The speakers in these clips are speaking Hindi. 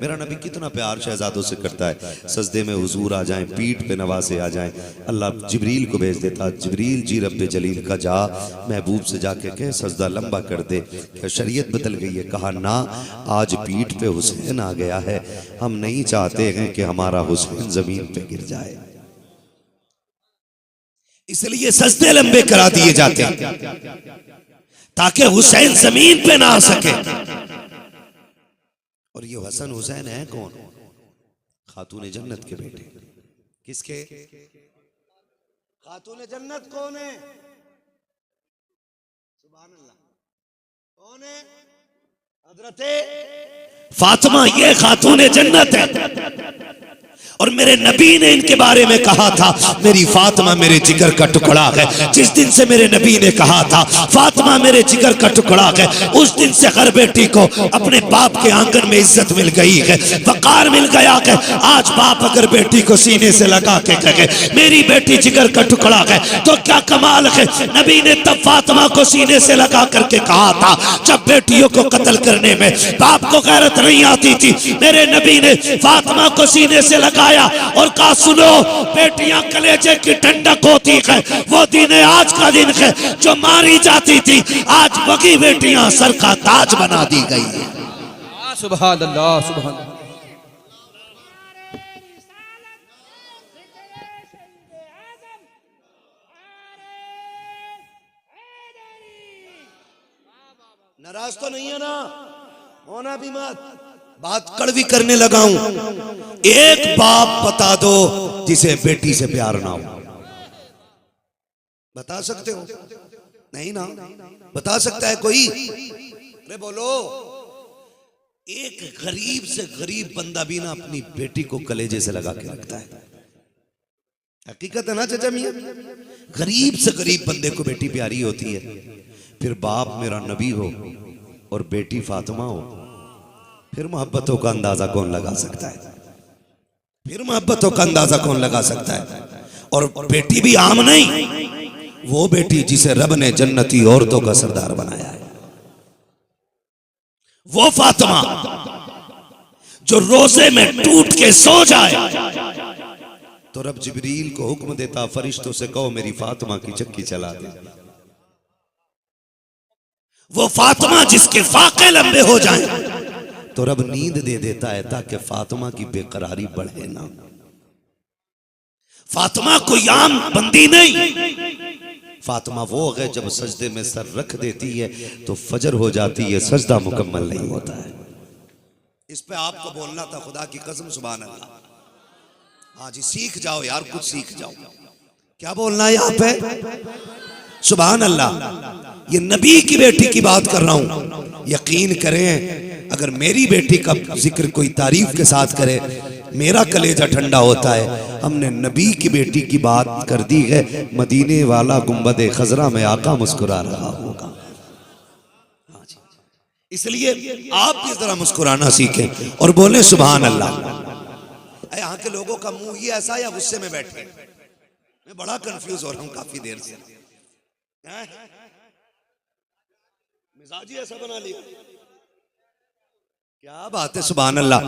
मेरा नबी कितना प्यार शहजादों से करता है। सजदे में हुजूर आ जाएं, पीठ पे नवासे आ जाएं, अल्लाह जिब्रील को भेज देता, जिब्रील जी रब्बे जलील का जा महबूब से जाके कह सजदा लंबा कर दे। क्या शरीयत बदल गई है? कहा ना, आज पीठ पे हुसैन आ गया है, हम नहीं चाहते हैं कि हमारा हुसैन जमीन पे गिर जाए, इसलिए सजदे लंबे करा दिए जाते हैं ताकि हुसैन जमीन पे ना आ सके। और ये हसन हुसैन है कौन? खातून जन्नत के बेटे। किसके? खातून जन्नत कौन है? सुभान अल्लाह। कौन है? हजरत फातिमा। ये खातून जन्नत है। और मेरे नबी ने इनके बारे में कहा था, मेरी फातिमा मेरे जिगर का टुकड़ा है। जिस दिन से मेरे नबी ने कहा था फातिमा मेरे जिगर का टुकड़ा है, उस दिन से हर बेटी को अपने बाप के आंगन में इज्जत मिल गई है, वकार मिल गया है। आज बाप अगर बेटी को सीने से लगा के कहे मेरी बेटी जिगर का टुकड़ा है तो क्या कमाल है। नबी ने तब फातिमा को सीने से लगा करके कहा था जब बेटियों को कत्ल करने में बाप को गैरत नहीं आती थी। मेरे नबी ने फातिमा को सीने से लगा और कहा सुनो, बेटियां कलेजे की ठंडक होती है, वो दिन आज का दिन है जो मारी जाती थी, आज वही बेटियां सर का ताज बना दी गई है। सुभान अल्लाह, सुभान अल्लाह। नाराज तो नहीं है ना? होना भी मत। बात कड़वी करने लगा हूं। एक बाप बता दो जिसे बेटी से प्यार ना हो। बता सकते हो? नहीं ना? बता सकता है कोई? अरे बोलो। एक गरीब से गरीब बंदा भी ना अपनी बेटी को कलेजे से लगा के रखता है। हकीकत है ना चाचा मियां? गरीब से गरीब बंदे को बेटी प्यारी होती है। फिर बाप मेरा नबी हो और बेटी फातिमा हो, फिर मोहब्बतों का अंदाजा कौन लगा सकता है? फिर मोहब्बतों का अंदाजा कौन लगा सकता है? और बेटी भी आम नहीं, वो बेटी जिसे रब ने जन्नती औरतों का सरदार बनाया है, वो फातिमा जो रोजे में टूट के सो जाए तो रब जिब्रील को हुक्म देता फरिश्तों से कहो मेरी फातिमा की चक्की चला दे। वो फातिमा जिसके फाके लंबे हो जाएं तो रब नींद दे देता है ताकि फातिमा की बेकरारी बढ़े ना। फातिमा कोई आम बंदी नहीं। फातिमा वो है जब सजदे में सर रख देती है तो फजर हो जाती है, सजदा मुकम्मल नहीं होता है। इस पे आपको बोलना था, खुदा की कसम, सुभान अल्लाह। हाँ जी, सीख जाओ यार, कुछ सीख जाओ। क्या बोलना है यहाँ पे? सुभान अल्लाह। ये नबी की बेटी की बात कर रहा हूं। यकीन करें, अगर मेरी बेटी का जिक्र कोई तारीफ के साथ करे मेरा कलेजा ठंडा होता है। हमने नबी की बेटी की बात कर दी है। मदीने वाला गुंबद खजरा में आका मुस्कुरा रहा होगा। हाँ जी, इसलिए आप भी जरा मुस्कुराना सीखें और बोले सुभान अल्लाह। यहाँ के लोगों का मुंह ही ऐसा या गुस्से में बैठे? मैं बड़ा कंफ्यूज हो रहा हूँ काफी देर से। मिजाज ही ऐसा बना लिया। क्या बात है, सुभान अल्लाह।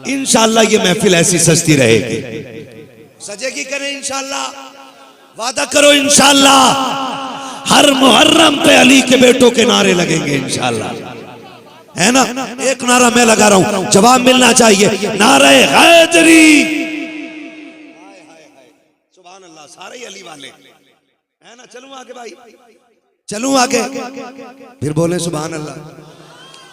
इंशाअल्लाह ये महफिल ऐसी सजती रहेगी, सजेगी। करें इंशाअल्लाह, वादा करो इंशाअल्लाह। हर मुहर्रम पे अली के बेटों के नारे लगेंगे इंशाअल्लाह, है ना? एक नारा मैं लगा रहा हूं, जवाब मिलना चाहिए। नारे हैदरी। सुभान अल्लाह। सारे अली वाले है ना? चलूं आगे भाई, चलूं आगे। फिर बोले सुभान अल्लाह।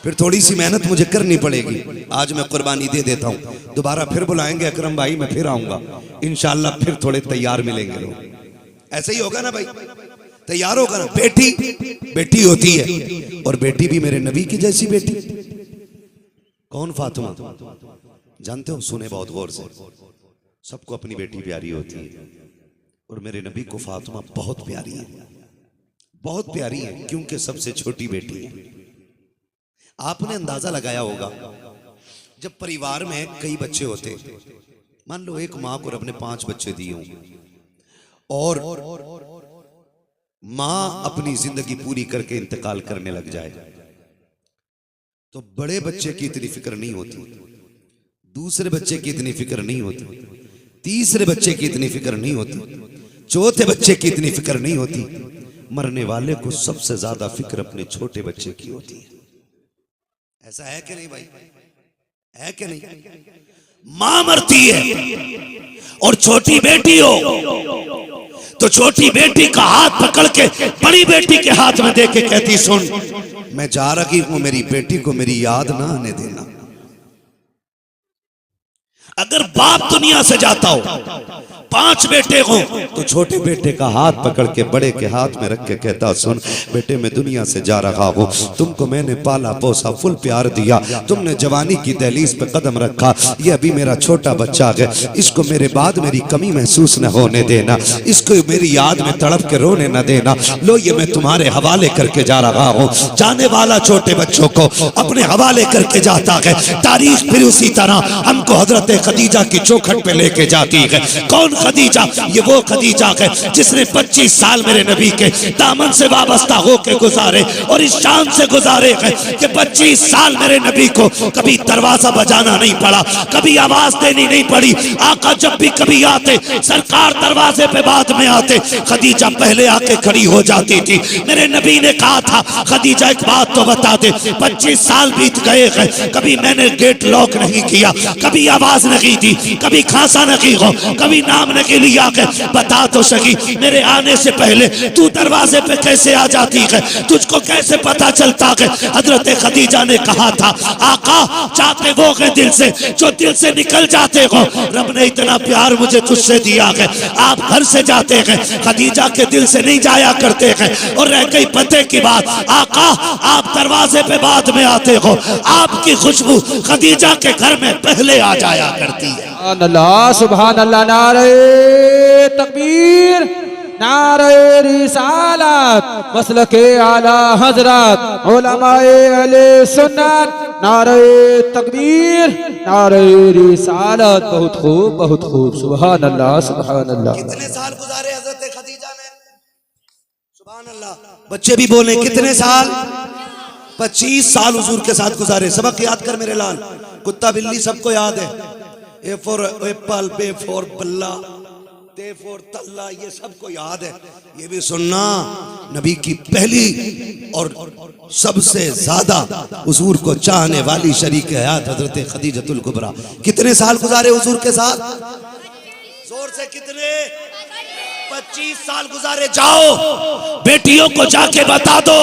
फिर थोड़ी सी मेहनत मुझे करनी पड़ेगी। आज मैं कुर्बानी दे देता हूँ, दोबारा फिर बुलाएंगे अकरम भाई, मैं फिर आऊंगा इंशाअल्लाह। फिर थोड़े तैयार मिलेंगे लोग। ऐसे ही होगा ना भाई? तैयार होगा ना? बेटी बेटी होती है, और बेटी भी मेरे नबी की जैसी बेटी। कौन? फातिमा। जानते हो? सुने बहुत गौर से। सबको अपनी बेटी प्यारी होती है, और मेरे नबी को फातिमा बहुत प्यारी है, बहुत प्यारी है, क्योंकि सबसे छोटी बेटी है। आपने अंदाजा लगाया होगा, जब परिवार में कई बच्चे होते, मान लो एक माँ को रब ने 5 बच्चे दिए हों, और माँ अपनी जिंदगी पूरी करके इंतकाल करने लग जाए, तो बड़े बच्चे की इतनी फिक्र नहीं होती, दूसरे बच्चे की इतनी फिक्र नहीं होती, तीसरे बच्चे की इतनी फिक्र नहीं होती, चौथे बच्चे की इतनी फिक्र नहीं होती। मरने वाले को सबसे ज्यादा फिक्र अपने छोटे बच्चे की होती है। ऐसा है कि नहीं भाई? है कि नहीं? मां मरती है और छोटी बेटी हो तो छोटी बेटी का हाथ पकड़ के बड़ी बेटी के हाथ में दे के कहती, सुन मैं जा रही हूं, मेरी बेटी को मेरी याद ना आने देना। अगर बाप दुनिया से जाता हो, 5 बेटे हो, तो छोटे बेटे का हाथ पकड़ के बड़े के हाथ में रख के कहता, सुन बेटे मैं दुनिया से जा रहा हूं, तुमको मैंने पाला पोसा, फुल प्यार दिया, तुमने जवानी की दहलीज पे कदम रखा, ये अभी मेरा छोटा बच्चा है, इसको मेरे बाद मेरी कमी महसूस न होने देना, इसको मेरी याद में तड़प के रोने न देना। लो ये मैं तुम्हारे हवाले करके जा रहा हूं। जाने वाला छोटे बच्चों को अपने हवाले करके जाता है। तारीख फिर उसी तरह हमको हजरत खदीजा की चौखट पे लेके जाती है। कौन खदीजा? ये वो खदीजा है जिसने 25 साल मेरे नबी के दामन से वाबस्ता होके गुजारे और इस शान से गुजारे हैं कि 25 साल मेरे नबी को कभी दरवाजा बजाना नहीं पड़ा, कभी आवाज देनी नहीं पड़ी। आका जब भी कभी आते, सरकार दरवाजे पे बाद में आते, खदीजा पहले आके खड़ी हो जाती थी। मेरे नबी ने कहा था, खदीजा एक बात तो बता दे, 25 साल बीत गए हैं, कभी मैंने गेट लॉक नहीं किया, कभी आवाज नहीं दी, कभी खांसा नहीं हो, कभी नाम नहीं लिया है, बता तो सही मेरे आने से पहले तू दरवाजे पे कैसे आ जाती है, तुझको कैसे पता चलता है? हजरत खदीजा ने कहा था, आका चाहते वो है दिल से जो दिल से निकल जाते हो। रब ने इतना प्यार मुझे तुझसे दिया है, आप घर से जाते हैं, खदीजा के दिल से नहीं जाया करते हैं। और रह गई पते की बात, आका आप दरवाजे पे बाद में आते हो, आपकी खुशबू खदीजा के घर में पहले आ जाया करती है। अल्लाह सुभान अल्लाह, नारे तकबीर, नारे रिसालत, मसलके आला हजरत, उलमाए अहले सुन्नत, नारे तकबीर, नारे रिसालत। बहुत खूब, बहुत खूब, सुभान अल्लाह, सुभान अल्लाह। कितने साल गुजारे हजरत खदीजा ने? सुभान अल्लाह। बच्चे भी बोले कितने साल? 25 साल हुजूर के साथ गुजारे। सबक याद कर मेरे लाल, कुत्ता बिल्ली सबको याद है। A for apple, B for बल्ला, ते फॉर तल्ला, ये सबको याद है। ये भी सुनना, नबी की पहली और सबसे ज्यादा हुजूर को चाहने वाली शरीक हयात हजरत खदीजतुल कुबरा कितने साल गुजारे हुजूर के साथ? जोर से कितने? 25 साल गुजारे। जाओ बेटियों को जाके बता दो,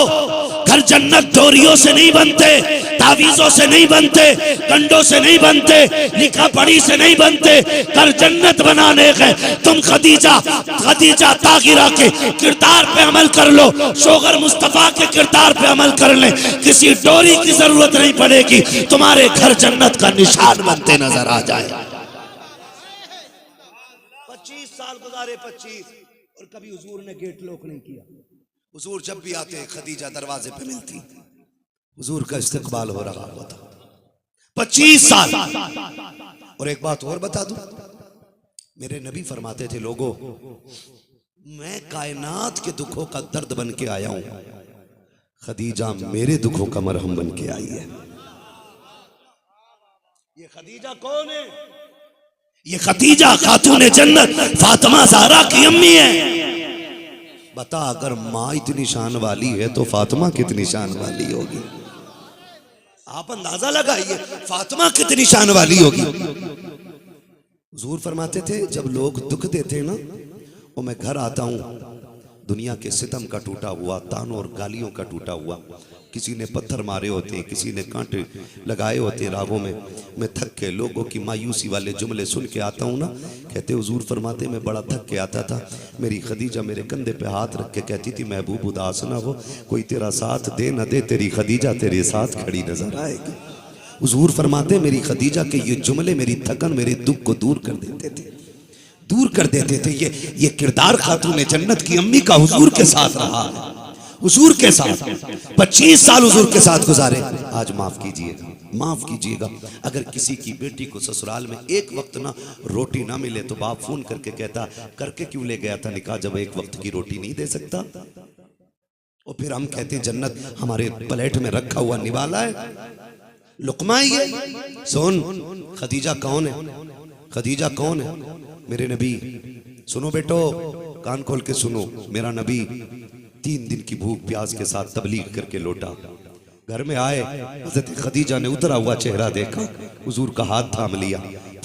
घर जन्नत डोरियों से नहीं बनते, तावीजों से नहीं बनते, कंडों से नहीं बनते, लिखा पढ़ी से नहीं बनते। घर जन्नत बनाने के तुम खदीजा ताहिरा के किरदार पे अमल कर लो, शोगर मुस्तफा के किरदार पे अमल कर ले, किसी डोरी की जरूरत नहीं पड़ेगी, तुम्हारे घर जन्नत का निशान बनते नजर आ जाए। 25 साल गुजारे, 25, और कभी हुजूर ने गेट लॉक नहीं किया। हुजूर जब भी आते खदीजा दरवाजे पे मिलती, हुजूर का इस्तकबाल हो रहा होता। 25 साल। और एक बात और बता दूं, मेरे नबी फरमाते थे, लोगों मैं कायनात के दुखों का दर्द बन के आया हूं, खदीजा मेरे दुखों का मरहम बन के आई है। ये खदीजा कौन है? ये खदीजा खातून जन्नत फातिमा ज़हरा की अम्मी है। बता, अगर माँ इतनी शान वाली है तो फातिमा कितनी शान वाली होगी? आप अंदाजा लगाइए फातिमा कितनी शान वाली होगी। हुजूर फरमाते थे, जब लोग दुख देते ना, वो मैं घर आता हूँ, दुनिया के सितम का टूटा हुआ, तानों और गालियों का टूटा हुआ, किसी ने पत्थर मारे होते हैं, किसी ने कांटे लगाए होते हैं राहों में, मैं थक के लोगों की मायूसी वाले जुमले सुन के आता हूँ ना, कहते हुजूर फरमाते मैं बड़ा थक के आता था, मेरी खदीजा मेरे कंधे पे हाथ रख के कहती थी, महबूब उदास ना हो, कोई तेरा साथ दे न दे, तेरी खदीजा तेरे साथ खड़ी नजर आएगी। हुजूर फरमाते मेरी खदीजा के ये जुमले मेरी थकन, मेरे दुख को दूर कर देते थे, दूर कर देते थे। ये किरदार खातून जन्नत की अम्मी का हुजूर के साथ रहा, हुजूर के साथ 25 साल हुजूर के साथ गुजारे। आज माफ कीजिएगा, अगर किसी की बेटी को ससुराल में एक वक्त ना रोटी ना मिले तो बाप फोन करके कहता, करके क्यों ले गया था निकाह जब एक वक्त की रोटी नहीं दे सकता? और फिर हम कहते जन्नत हमारे प्लेट में रखा हुआ निवाला है। लुकमा ही है। सुन, खदीजा कौन है? खदीजा कौन है? मेरे नबी। सुनो बेटो, कान खोल के सुनो। मेरा नबी 3 दिन की भूख प्यास के साथ तबलीग करके लौटा। घर में आए, हज़रत खदीजा ने उतरा हुआ चेहरा देखा, हुजूर का हाथ थाम लिया।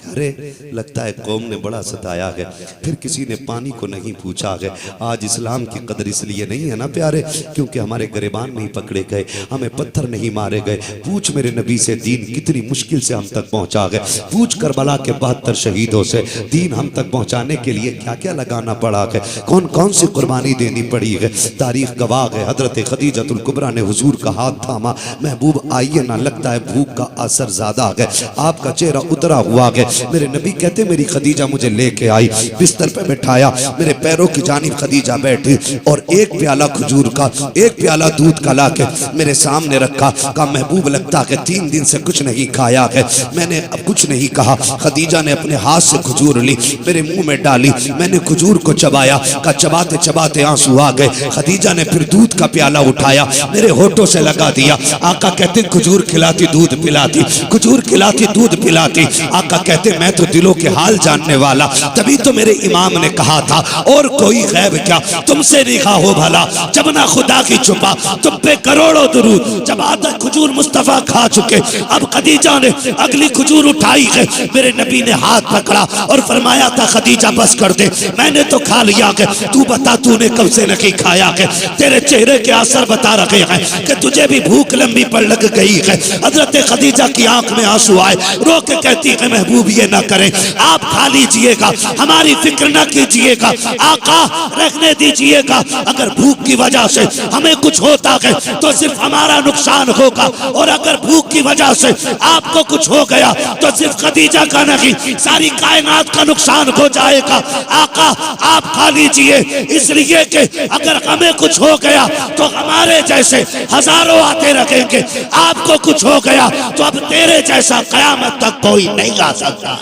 अरे लगता है कौम ने बड़ा सताया है। फिर किसी ने पानी को नहीं पूछा है। आज इस्लाम की कदर इसलिए नहीं है ना प्यारे, क्योंकि हमारे गिरबान नहीं पकड़े गए, हमें पत्थर नहीं मारे गए। पूछ मेरे नबी से दीन कितनी मुश्किल से हम तक पहुंचा गए। पूछ करबला के 72 शहीदों से दीन हम तक पहुंचाने के लिए क्या क्या लगाना पड़ा है, कौन कौन सी कुर्बानी देनी पड़ी है। तारीख गवाह है, हजरत खदीजतुल कुबरा ने हुजूर का हाथ थामा। महबूब आइए ना, लगता है भूख का असर ज्यादा है, आपका चेहरा उतरा हुआ है। मेरे नबी कहते मेरी खदीजा मुझे लेके आई, बिस्तर पे बिठाया, मेरे पैरों की जानिब खदीजा बैठी और एक प्याला खजूर का, एक प्याला दूध का लाके मेरे सामने रखा। कहा महबूब लगता है 3 दिन से कुछ नहीं खाया है। मैंने अब कुछ नहीं कहा। खदीजा ने अपने हाथ से खजूर ली, मेरे मुंह में डाली, मैंने खजूर को चबाया। का चबाते चबाते आंसू आ गए। खदीजा ने फिर दूध का प्याला उठाया, मेरे होठों से लगा दिया। आका कहते खजूर खिलाती दूध पिलाती, खजूर खिलाती दूध पिलाती। आका कहते मैं तो दिलों के हाल जानने वाला, तभी तो मेरे इमाम ने कहा था और कोई गैब क्या तुमसे लिखा हो भला, जब ना खुदा की छुपा तुम पे करोड़ों दुरूद। जब आधा खजूर मुस्तफा खा चुके, अब खदीजा ने अगली खजूर उठाई है। मेरे नबी ने हाथ पकड़ा और फरमाया था खदीजा बस कर दे, मैंने तो खा लिया है, तू बता तूने कब से नहीं खाया है। तेरे चेहरे के असर बता रखे हैं कि तुझे भी भूख लंबी पड़ लग गई है। हजरत खदीजा की आंख में आंसू आए, रो के कहती है महबूब ये ना करें, आप खा लीजिएगा, हमारी फिक्र ना कीजिएगा, आका रखने दीजिएगा। अगर भूख की वजह से हमें कुछ होता है तो सिर्फ हमारा नुकसान होगा, और अगर भूख की वजह से आपको कुछ हो गया तो सिर्फ खदीजा का नहीं सारी कायनात का नुकसान हो जाएगा। आका आप खा लीजिए, इसलिए कि अगर हमें कुछ हो गया तो हमारे जैसे हजारों आते रहेंगे। आपको कुछ हो गया तो अब तेरे जैसा कयामत तक कोई नहीं आ सकता।